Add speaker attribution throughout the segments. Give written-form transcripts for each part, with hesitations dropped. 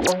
Speaker 1: Hey,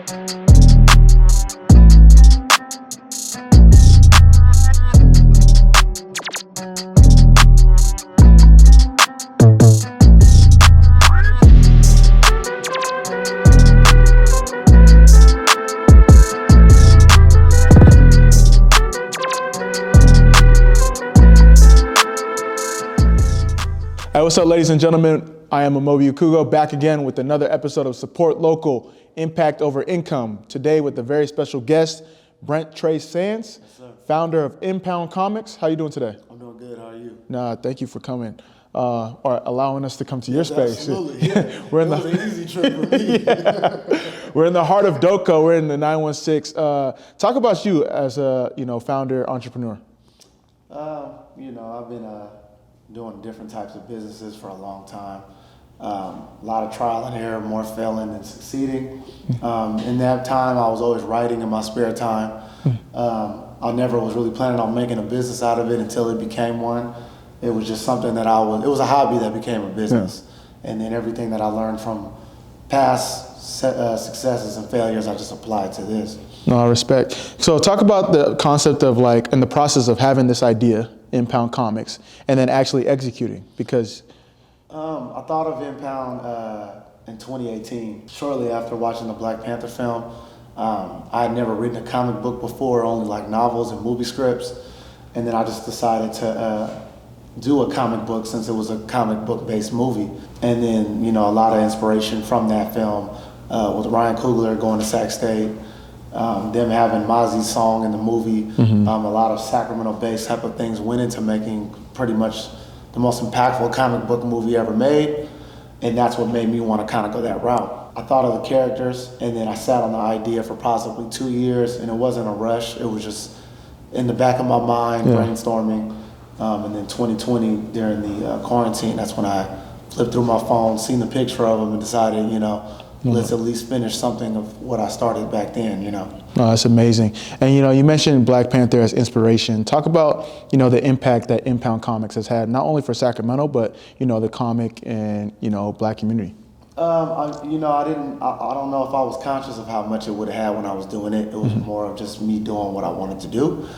Speaker 1: what's up, ladies and gentlemen? I am Amobi Ukugo, back again with another episode of Support Local, Impact Over Income. Today with a very special guest, Brent Trayce Sands, founder of Impound Comics. How you doing today?
Speaker 2: I'm doing good. How are you?
Speaker 1: Nah, thank you for coming, or allowing us to come to your space.
Speaker 2: Absolutely. Yeah.
Speaker 1: We're in
Speaker 2: it was an easy trip for me.
Speaker 1: We're in the heart of DOCO. We're in the 916. Talk about you as a founder, entrepreneur.
Speaker 2: I've been doing different types of businesses for a long time. A lot of trial and error, more failing than succeeding. In that time, I was always writing in my spare time. I never was really planning on making a business out of it until it became one. It was just something that it was a hobby that became a business. Yeah. And then everything that I learned from past successes and failures, I just applied to this.
Speaker 1: No, I respect. So talk about the concept of and the process of having this idea, Impound Comics, and then actually executing, because
Speaker 2: I thought of Impound in 2018, shortly after watching the Black Panther film. I had never written a comic book before, only like novels and movie scripts, and then I just decided to do a comic book since it was a comic book based movie. And then a lot of inspiration from that film with Ryan Coogler going to Sac State. Them having Mozzie's song in the movie, a lot of Sacramento-based type of things went into making pretty much the most impactful comic book movie ever made, and that's what made me want to kind of go that route. I thought of the characters, and then I sat on the idea for possibly 2 years, and it wasn't a rush. It was just in the back of my mind, brainstorming, and then 2020 during the quarantine, that's when I flipped through my phone, seen the picture of them, and decided, let's at least finish something of what I started back then, No,
Speaker 1: that's amazing. And, you mentioned Black Panther as inspiration. Talk about, the impact that Impound Comics has had, not only for Sacramento, but, the comic and, Black community.
Speaker 2: I don't know if I was conscious of how much it would have had when I was doing it. It was more of just me doing what I wanted to do.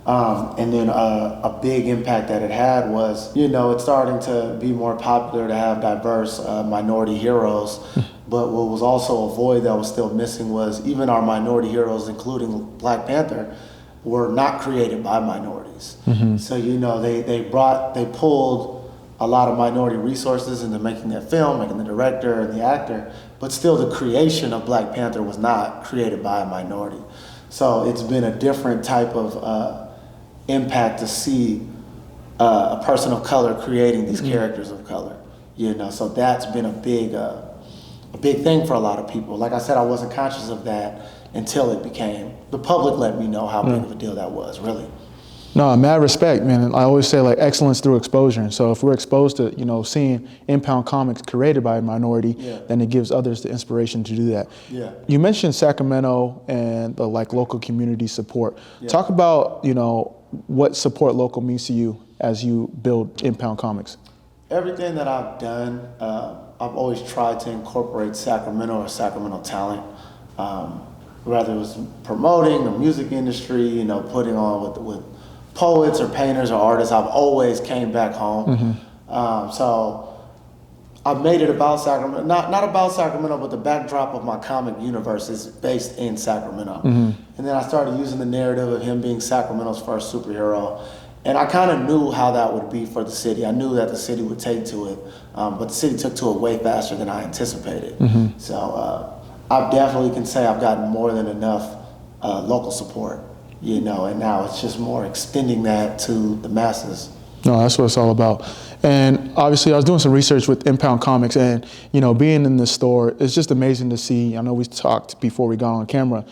Speaker 2: And then a big impact that it had was, it's starting to be more popular to have diverse minority heroes. But what was also a void that was still missing was even our minority heroes, including Black Panther, were not created by minorities. So, they pulled a lot of minority resources into making that film, making the director and the actor, but still the creation of Black Panther was not created by a minority. So it's been a different type of impact to see a person of color creating these characters of color, so that's been a big thing for a lot of people. Like I said, I wasn't conscious of that until it became, the public let me know how big of a deal that was, really.
Speaker 1: No, mad respect, man. I always say excellence through exposure. And so if we're exposed to, seeing Impound Comics created by a minority, then it gives others the inspiration to do that.
Speaker 2: Yeah.
Speaker 1: You mentioned Sacramento and the local community support. Yeah. Talk about, what Support Local means to you as you build Impound Comics.
Speaker 2: Everything that I've done, I've always tried to incorporate Sacramento or Sacramento talent, whether it was promoting the music industry, putting on with poets or painters or artists. I've always came back home. So I've made it about Sacramento, not about Sacramento, but the backdrop of my comic universe is based in Sacramento. And then I started using the narrative of him being Sacramento's first superhero. And I kind of knew how that would be for the city. I knew that the city would take to it, but the city took to it way faster than I anticipated. So I definitely can say I've gotten more than enough local support, and now it's just more extending that to the masses.
Speaker 1: No, that's what it's all about. And obviously I was doing some research with Impound Comics, and being in this store, it's just amazing to see. I know we talked before we got on camera,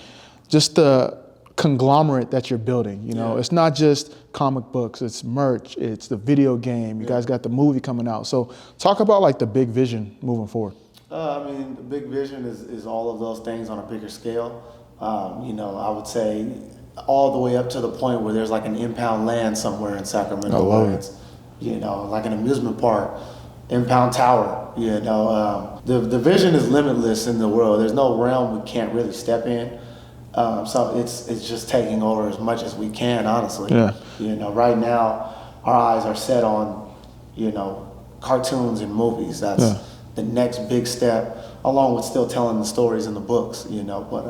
Speaker 1: just the conglomerate that you're building. It's not just comic books, it's merch, it's the video game. You guys got the movie coming out. So talk about the big vision moving forward.
Speaker 2: The big vision is all of those things on a bigger scale. I would say all the way up to the point where there's an Impound Land somewhere in Sacramento.
Speaker 1: I love it.
Speaker 2: It's, like an amusement park, Impound Tower, You know, the vision is limitless in the world. There's no realm we can't really step in. So it's just taking over as much as we can, honestly.
Speaker 1: Yeah.
Speaker 2: You know, right now our eyes are set on, you know, cartoons and movies. That's the next big step, along with still telling the stories in the books. You know, but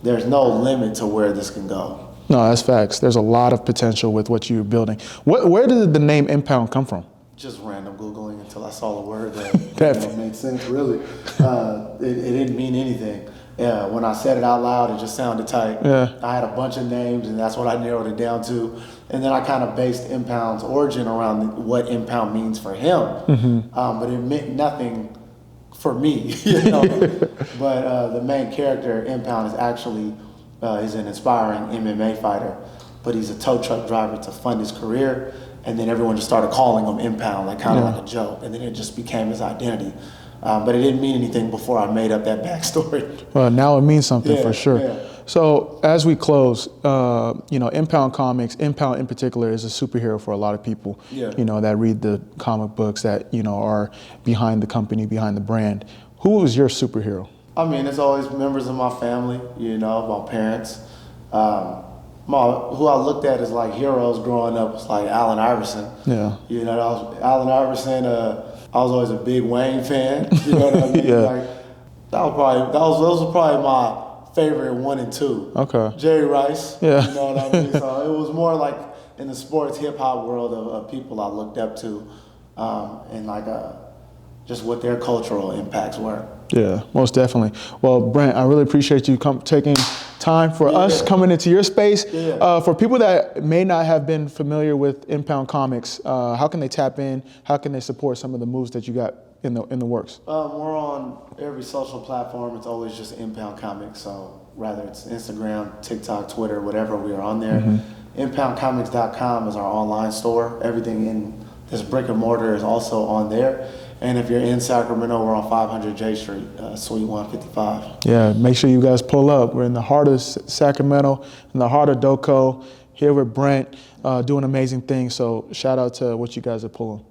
Speaker 2: there's no limit to where this can go.
Speaker 1: No, that's facts. There's a lot of potential with what you're building. Where did the name Impound come from?
Speaker 2: Just random Googling until I saw the word that made sense, really. It didn't mean anything. When I said it out loud, it just sounded tight.
Speaker 1: Yeah.
Speaker 2: I had a bunch of names, and that's what I narrowed it down to. And then I kind of based Impound's origin around what Impound means for him. But it meant nothing for me, you know. But the main character, Impound, is actually he's an inspiring MMA fighter, but he's a tow truck driver to fund his career. And then everyone just started calling him Impound, like kind of like a joke. And then it just became his identity. But it didn't mean anything before I made up that backstory.
Speaker 1: Well, now it means something for sure.
Speaker 2: Yeah.
Speaker 1: So as we close, you know, Impound Comics, Impound in particular, is a superhero for a lot of people.
Speaker 2: Yeah.
Speaker 1: You know, that read the comic books, that, you know, are behind the company, behind the brand. Who was your superhero?
Speaker 2: I mean, it's always members of my family, you know, my parents. Who I looked at as like heroes growing up was like Allen Iverson.
Speaker 1: Yeah.
Speaker 2: You know, Allen Iverson. I was always a big Wayne fan. You know what I mean?
Speaker 1: Yeah.
Speaker 2: Like those were probably my favorite 1 and 2.
Speaker 1: Okay.
Speaker 2: Jerry Rice.
Speaker 1: Yeah.
Speaker 2: You know what I mean? So it was more like in the sports hip hop world of people I looked up to, and like just what their cultural impacts were.
Speaker 1: Yeah, most definitely. Well, Brent, I really appreciate you taking time for us coming into your space.
Speaker 2: Yeah.
Speaker 1: For people that may not have been familiar with Impound Comics, how can they tap in? How can they support some of the moves that you got in the works?
Speaker 2: We're on every social platform. It's always just Impound Comics. So whether it's Instagram, TikTok, Twitter, whatever, we are on there. ImpoundComics.com is our online store. Everything in this brick and mortar is also on there. And if you're in Sacramento, we're on 500 J Street, Suite 155.
Speaker 1: Yeah, make sure you guys pull up. We're in the heart of Sacramento, in the heart of Doco, here with Brent, doing amazing things. So shout out to what you guys are pulling.